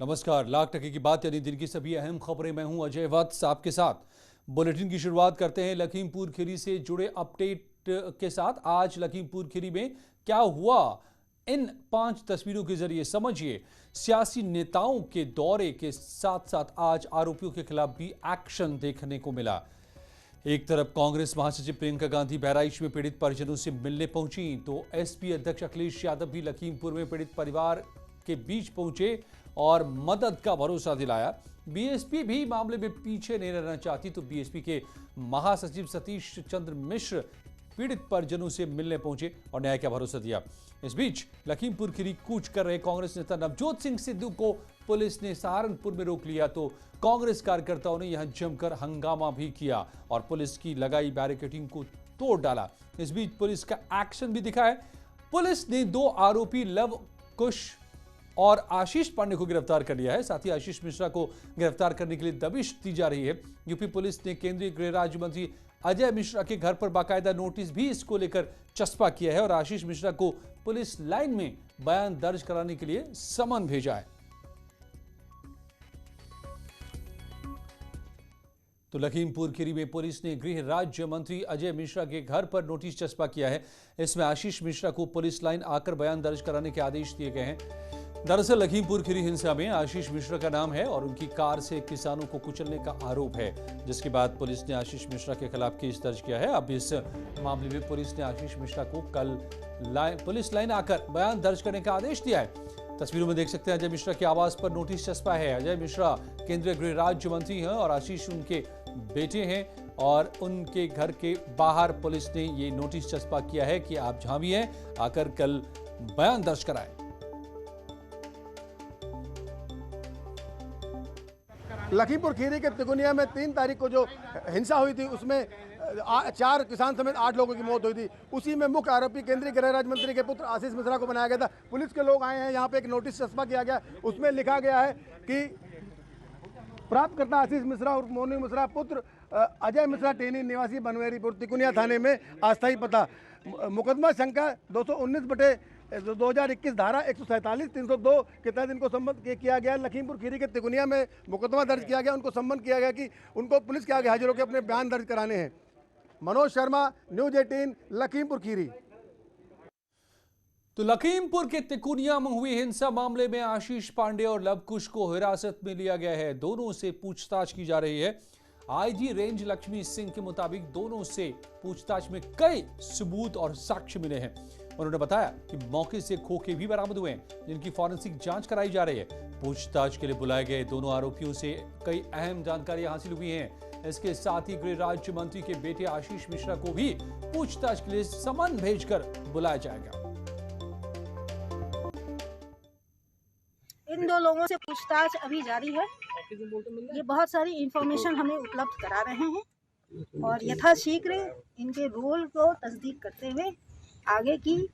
नमस्कार। लाख टके की बात यानी दिन की सभी अहम खबरें, मैं हूं अजय वत्स आपके साथ। बुलेटिन की शुरुआत करते हैं लखीमपुर खीरी से जुड़े अपडेट के साथ। आज लखीमपुर खीरी में क्या हुआ, इन 5 तस्वीरों के जरिए समझिए। सियासी नेताओं के दौरे के साथ साथ आज आरोपियों के खिलाफ भी एक्शन देखने को मिला। एक तरफ कांग्रेस महासचिव प्रियंका गांधी बहराइच में पीड़ित परिजनों से मिलने पहुंची, तो एसपी अध्यक्ष अखिलेश यादव भी लखीमपुर में पीड़ित परिवार के बीच पहुंचे और मदद का भरोसा दिलाया। बीएसपी भी मामले में पीछे नहीं रहना चाहती, तो बीएसपी के महासचिव सतीश चंद्र मिश्र पीड़ित परिजनों से मिलने पहुंचे और न्याय का भरोसा दिया। इस बीच लखीमपुर खीरी कूच कर रहे कांग्रेस नेता नवजोत सिंह सिद्धू को पुलिस ने सहारनपुर में रोक लिया, तो कांग्रेस कार्यकर्ताओं ने यहां जमकर हंगामा भी किया और पुलिस की लगाई बैरिकेडिंग को तोड़ डाला। इस बीच पुलिस का एक्शन भी दिखा है। पुलिस ने 2 आरोपी लव कुश और आशीष पांडे को गिरफ्तार कर लिया है। साथ ही आशीष मिश्रा को गिरफ्तार करने के लिए दबिश दी जा रही है। यूपी पुलिस ने केंद्रीय गृह राज्य मंत्री अजय मिश्रा के घर पर बाकायदा नोटिस भी इसको लेकर चस्पा किया है और आशीष मिश्रा को पुलिस लाइन में बयान दर्ज कराने के लिए समन भेजा है। तो लखीमपुर खीरी में पुलिस ने गृह राज्य मंत्री अजय मिश्रा के घर पर नोटिस चस्पा किया है। इसमें आशीष मिश्रा को पुलिस लाइन आकर बयान दर्ज कराने के आदेश दिए गए हैं। दरअसल लखीमपुर खीरी हिंसा में आशीष मिश्रा का नाम है और उनकी कार से किसानों को कुचलने का आरोप है, जिसके बाद पुलिस ने आशीष मिश्रा के खिलाफ केस दर्ज किया है। अब इस मामले में पुलिस ने आशीष मिश्रा को कल पुलिस लाइन आकर बयान दर्ज करने का आदेश दिया है। तस्वीरों में देख सकते हैं अजय मिश्रा के आवास पर नोटिस चस्पा है। अजय मिश्रा केंद्रीय गृह राज्य मंत्री हैं और आशीष उनके बेटे हैं और उनके घर के बाहर पुलिस ने ये नोटिस चस्पा किया है कि आप जहां भी हैं आकर कल बयान दर्ज कराएं। लखीमपुर खीरी के तिकोनिया में 3 तारीख को जो हिंसा हुई थी उसमें 4 किसान समेत 8 लोगों की मौत हुई थी। उसी में मुख्य आरोपी केंद्रीय गृह राज्य मंत्री के पुत्र आशीष मिश्रा को बनाया गया था। पुलिस के लोग आए हैं, यहाँ पे एक नोटिस चस्पा किया गया, उसमें लिखा गया है कि प्राप्तकर्ता आशीष मिश्रा और मोनू मिश्रा पुत्र अजय मिश्रा टेनी निवासी बनवेरीपुर तिकोनिया थाने में अस्थायी पता। मुकदमा संख्या 219/2021 धारा 147 302 के तहत इनको सम्मन किया गया। लखीमपुर खीरी के तिकोनिया में मुकदमा दर्ज किया गया, उनको सम्मन किया गया कि उनको पुलिस के आगे हाजिर होकर अपने बयान दर्ज कराने हैं। मनोज शर्मा, न्यूज 18, लखीमपुर खीरी। तो लखीमपुर के तिकोनिया में हुई हिंसा मामले में आशीष पांडे और लवकुश को हिरासत में लिया गया है। दोनों से पूछताछ की जा रही है। आईजी रेंज लक्ष्मी सिंह के मुताबिक दोनों से पूछताछ में कई सबूत और साक्ष्य मिले हैं। उन्होंने बताया कि मौके से खोखे भी बरामद हुए हैं, जिनकी फॉरेंसिक जांच कराई जा रही है। पूछताछ के लिए बुलाए गए दोनों आरोपियों से कई अहम जानकारियां हासिल हुई हैं। इसके साथ ही गृह राज्य मंत्री के बेटे आशीष मिश्रा को भी पूछताछ के लिए समन भेजकर बुलाया जाएगा। इन 2 लोगों से पूछताछ अभी जारी है। ये बहुत सारी इंफॉर्मेशन हमें उपलब्ध करा रहे हैं और यथाशीघ्र इनके रोल को तस्दीक करते हुए आगे की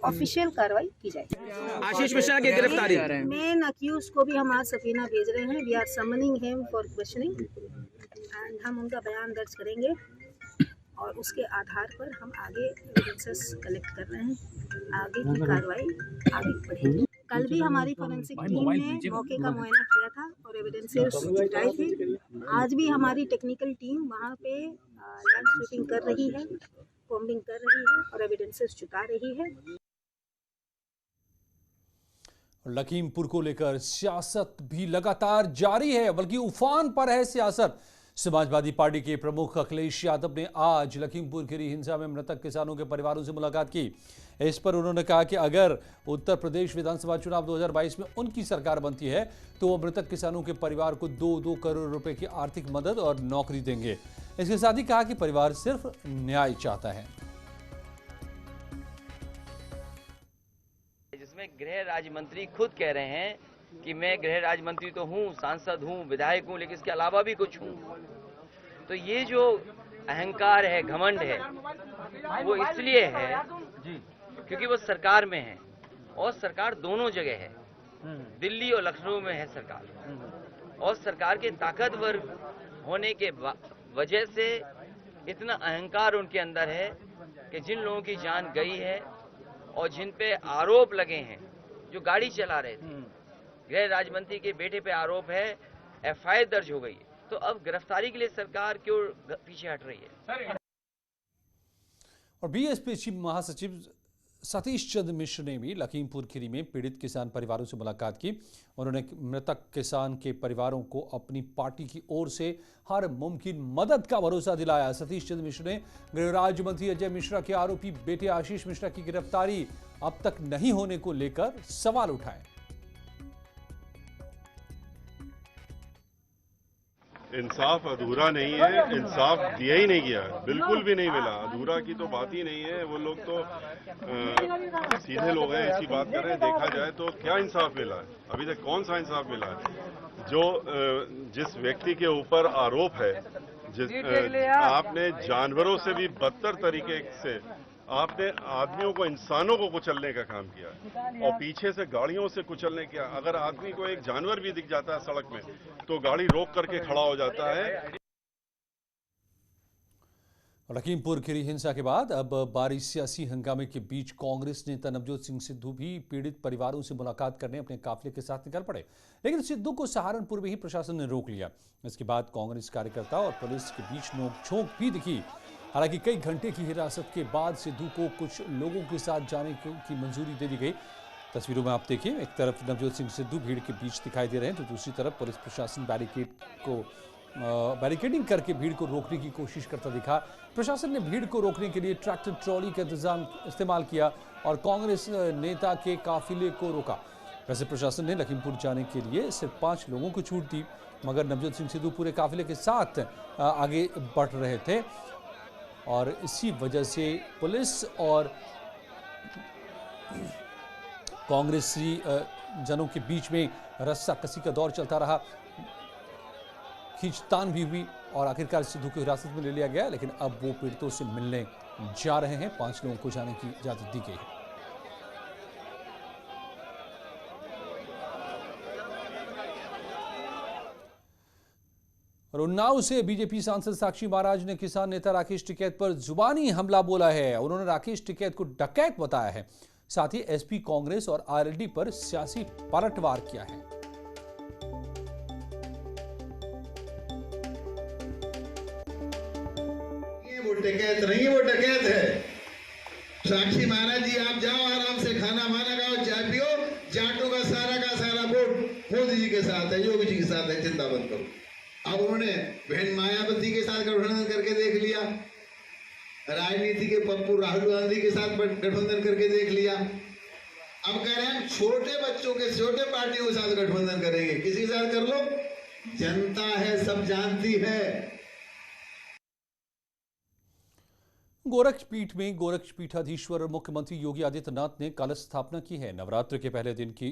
ऑफिशियल कार्रवाई की जाएगी। आशीष मिश्रा की गिरफ्तारी, मेन अक्यूज को भी हम आज सबीना भेज रहे हैं। We are summoning him for questioning and हम उनका बयान दर्ज करेंगे और उसके आधार पर हम आगे एविडेंसेस कलेक्ट कर रहे हैं। आगे की कार्रवाई आगे बढ़ेगी। कल भी हमारी फोरेंसिक टीम ने मौके का मुआयना किया था और एविडेंसेस जुटाए थे। आज भी हमारी टेक्निकल टीम वहाँ पे लैंड स्वीपिंग कर रही है, कॉम्बिंग कर रही है और एविडेंसेस जुटा रही है। लखीमपुर को लेकर सियासत भी लगातार जारी है, बल्कि उफान पर है सियासत। समाजवादी पार्टी के प्रमुख अखिलेश यादव ने आज लखीमपुर खीरी हिंसा में मृतक किसानों के परिवारों से मुलाकात की। इस पर उन्होंने कहा कि अगर उत्तर प्रदेश विधानसभा चुनाव 2022 में उनकी सरकार बनती है तो वो मृतक किसानों के परिवार को 2-2 करोड़ रुपए की आर्थिक मदद और नौकरी देंगे। इसके साथ ही कहा कि परिवार सिर्फ न्याय चाहता है। जिसमें गृह राज्य मंत्री खुद कह रहे हैं कि मैं गृह राज्य मंत्री तो हूँ, सांसद हूँ, विधायक हूँ, लेकिन इसके अलावा भी कुछ हूँ। तो ये जो अहंकार है, घमंड है, वो इसलिए है क्योंकि वो सरकार में है और सरकार दोनों जगह है, दिल्ली और लखनऊ में है सरकार। और सरकार के ताकतवर होने के वजह से इतना अहंकार उनके अंदर है कि जिन लोगों की जान गई है और जिन पे आरोप लगे हैं, जो गाड़ी चला रहे थे, गृह राज्य मंत्री के बेटे पे आरोप है, एफआईआर दर्ज हो गई है, तो अब गिरफ्तारी के लिए सरकार क्यों पीछे हट रही है? और बीएसपी चीफ महासचिव सतीश चंद्र मिश्र ने भी लखीमपुर खीरी में पीड़ित किसान परिवारों से मुलाकात की। उन्होंने मृतक किसान के परिवारों को अपनी पार्टी की ओर से हर मुमकिन मदद का भरोसा दिलाया। सतीश चंद्र मिश्र ने गृह राज्य मंत्री अजय मिश्रा के आरोपी बेटे आशीष मिश्रा की गिरफ्तारी अब तक नहीं होने को लेकर सवाल उठाए। इंसाफ अधूरा नहीं है, इंसाफ दिया ही नहीं गया, बिल्कुल भी नहीं मिला। अधूरा की तो बात ही नहीं है। वो लोग तो सीधे लोग हैं, ऐसी बात कर रहे हैं। देखा जाए तो क्या इंसाफ मिला है? अभी तक कौन सा इंसाफ मिला है? जो जिस व्यक्ति के ऊपर आरोप है, आपने जानवरों से भी बदतर तरीके से आपने आदमियों को, इंसानों को कुचलने का काम किया और पीछे से गाड़ियों से कुचलने का। अगर आदमी को एक जानवर भी दिख जाता है सड़क में तो गाड़ी रोक करके खड़ा हो जाता है। लखीमपुर खीरी हिंसा के बाद अब बारिश सियासी हंगामे के बीच कांग्रेस नेता नवजोत सिंह सिद्धू भी पीड़ित परिवारों से मुलाकात करने अपने काफिले के साथ निकल पड़े, लेकिन सिद्धू को सहारनपुर में ही प्रशासन ने रोक लिया। इसके बाद कांग्रेस कार्यकर्ता और पुलिस के बीच नोकझोंक भी दिखी। हालांकि कई घंटे की हिरासत के बाद सिद्धू को कुछ लोगों के साथ जाने की मंजूरी दे दी गई। तस्वीरों में आप देखिए, एक तरफ नवजोत सिंह सिद्धू भीड़ के बीच दिखाई दे रहे हैं तो दूसरी तरफ पुलिस प्रशासन बैरिकेडिंग करके भीड़ को रोकने की कोशिश करता दिखा। प्रशासन ने भीड़ को रोकने के लिए ट्रैक्टर ट्रॉली का इस्तेमाल किया और कांग्रेस नेता के काफिले को रोका। वैसे प्रशासन ने लखीमपुर जाने के लिए सिर्फ 5 लोगों को छूट दी, मगर नवजोत सिंह सिद्धू पूरे काफिले के साथ आगे बढ़ रहे थे और इसी वजह से पुलिस और कांग्रेसी जनों के बीच में रस्साकसी का दौर चलता रहा। खींचतान भी हुई और आखिरकार सिद्धू को हिरासत में ले लिया गया, लेकिन अब वो पीड़ितों से मिलने जा रहे हैं। 5 लोगों को जाने की इजाजत दी गई है। और उन्नाव से बीजेपी सांसद साक्षी महाराज ने किसान नेता राकेश टिकैत पर जुबानी हमला बोला है। उन्होंने राकेश टिकैत को डकैत बताया है, साथ ही एसपी कांग्रेस और आरएलडी पर सियासी पलटवार किया है। वो डकैत नहीं, वो डकैत है। साक्षी महाराज जी, आप जाओ आराम से, खाना वाना खाओ, चाय पियो। जाटों का सारा वोट मोदी जी के साथ है, योगी जी के साथ है, चिंता मत करो। अब उन्होंने बहन मायावती के साथ गठबंधन करके देख लिया, राजनीति के पप्पू राहुल गांधी के साथ गठबंधन करके देख लिया। अब कह रहे हैं छोटे बच्चों के, छोटे पार्टियों के साथ गठबंधन करेंगे। किसी के साथ कर लो, जनता है, सब जानती है। गोरक्षपीठ में गोरक्षपीठाधीश्वर और मुख्यमंत्री योगी आदित्यनाथ ने कलश स्थापना की है। नवरात्र के पहले दिन की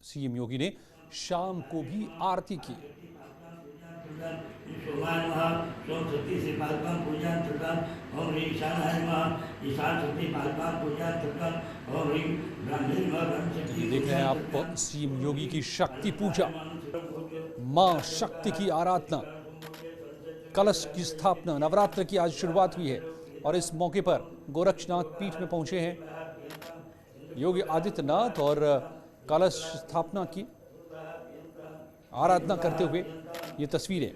सीएम योगी ने शाम को भी आरती की। देख रहे हैं आप सीएम योगी की शक्ति पूजा, मां शक्ति की आराधना, कलश की स्थापना। नवरात्र की आज शुरुआत हुई है और इस मौके पर गोरक्षनाथ पीठ में पहुंचे हैं योगी आदित्यनाथ और कलश स्थापना की आराधना करते हुए ये तस्वीरें।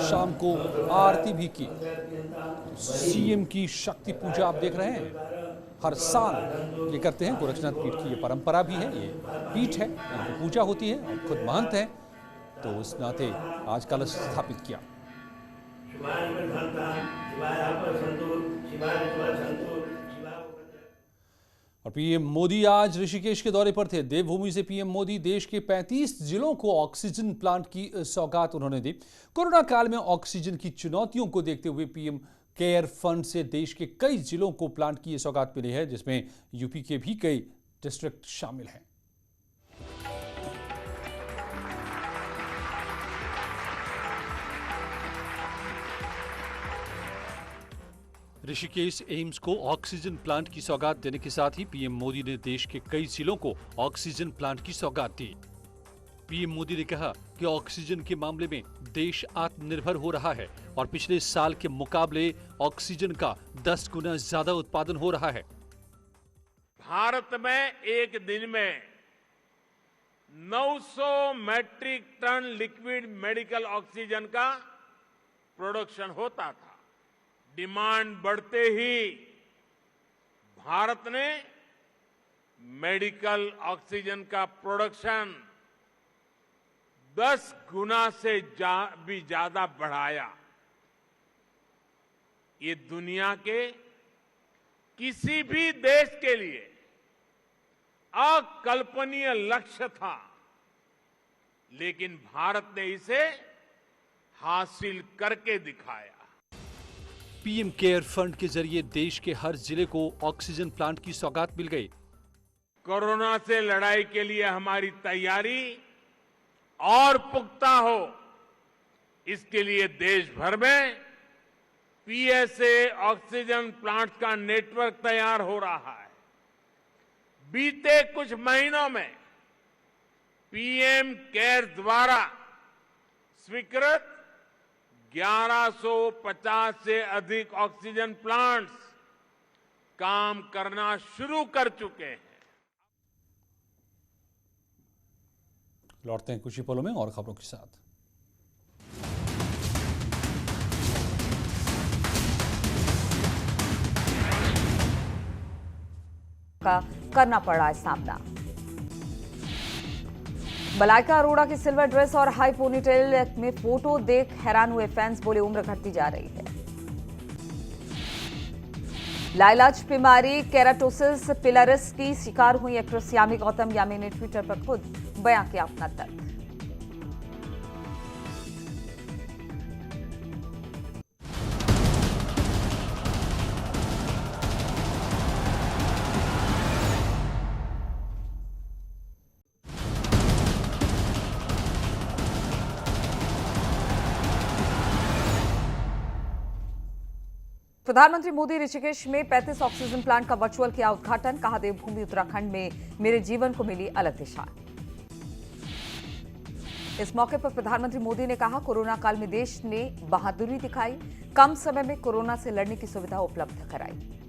शाम को आरती भी की। सीएम की शक्ति पूजा आप देख रहे हैं, हर साल ये करते हैं। गोरक्षनाथ पीठ की ये परंपरा भी है, ये पीठ है, इनकी पूजा होती है और खुद महंत हैं, तो इस नाते आज कलश स्थापित किया। और पीएम मोदी आज ऋषिकेश के दौरे पर थे। देवभूमि से पीएम मोदी देश के 35 जिलों को ऑक्सीजन प्लांट की सौगात उन्होंने दी। कोरोना काल में ऑक्सीजन की चुनौतियों को देखते हुए पीएम केयर फंड से देश के कई जिलों को प्लांट की सौगात मिली है, जिसमें यूपी के भी कई डिस्ट्रिक्ट शामिल हैं। ऋषिकेश एम्स को ऑक्सीजन प्लांट की सौगात देने के साथ ही पीएम मोदी ने देश के कई जिलों को ऑक्सीजन प्लांट की सौगात दी। पीएम मोदी ने कहा कि ऑक्सीजन के मामले में देश आत्मनिर्भर हो रहा है और पिछले साल के मुकाबले ऑक्सीजन का 10 गुना ज्यादा उत्पादन हो रहा है। भारत में एक दिन में 900 metric ton liquid medical oxygen का प्रोडक्शन होता था। डिमांड बढ़ते ही भारत ने मेडिकल ऑक्सीजन का प्रोडक्शन 10 गुना से भी ज्यादा बढ़ाया। ये दुनिया के किसी भी देश के लिए अकल्पनीय लक्ष्य था, लेकिन भारत ने इसे हासिल करके दिखाया। पीएम केयर फंड के जरिए देश के हर जिले को ऑक्सीजन प्लांट की सौगात मिल गई। कोरोना से लड़ाई के लिए हमारी तैयारी और पुख्ता हो, इसके लिए देश भर में पीएसए ऑक्सीजन प्लांट का नेटवर्क तैयार हो रहा है। बीते कुछ महीनों में पीएम केयर द्वारा स्वीकृत 1150 से अधिक ऑक्सीजन प्लांट्स काम करना शुरू कर चुके हैं। लौटते हैं कुछ ही पलों में और खबरों के साथ। का करना पड़ा है सामना। मलाइका अरोड़ा की सिल्वर ड्रेस और हाई पोनीटेल में फोटो देख हैरान हुए फैंस, बोले उम्र घटती जा रही है। लाइलाज बीमारी केराटोसिस पिलरिस की शिकार हुई एक्ट्रेस यामी गौतम। यामी ने ट्विटर पर खुद बयां किया अपना दर्द। प्रधानमंत्री मोदी ऋषिकेश में 35 ऑक्सीजन प्लांट का वर्चुअल किया उद्घाटन। कहा, देवभूमि उत्तराखंड में मेरे जीवन को मिली अलग दिशा। इस मौके पर प्रधानमंत्री मोदी ने कहा, कोरोना काल में देश ने बहादुरी दिखाई, कम समय में कोरोना से लड़ने की सुविधा उपलब्ध कराई।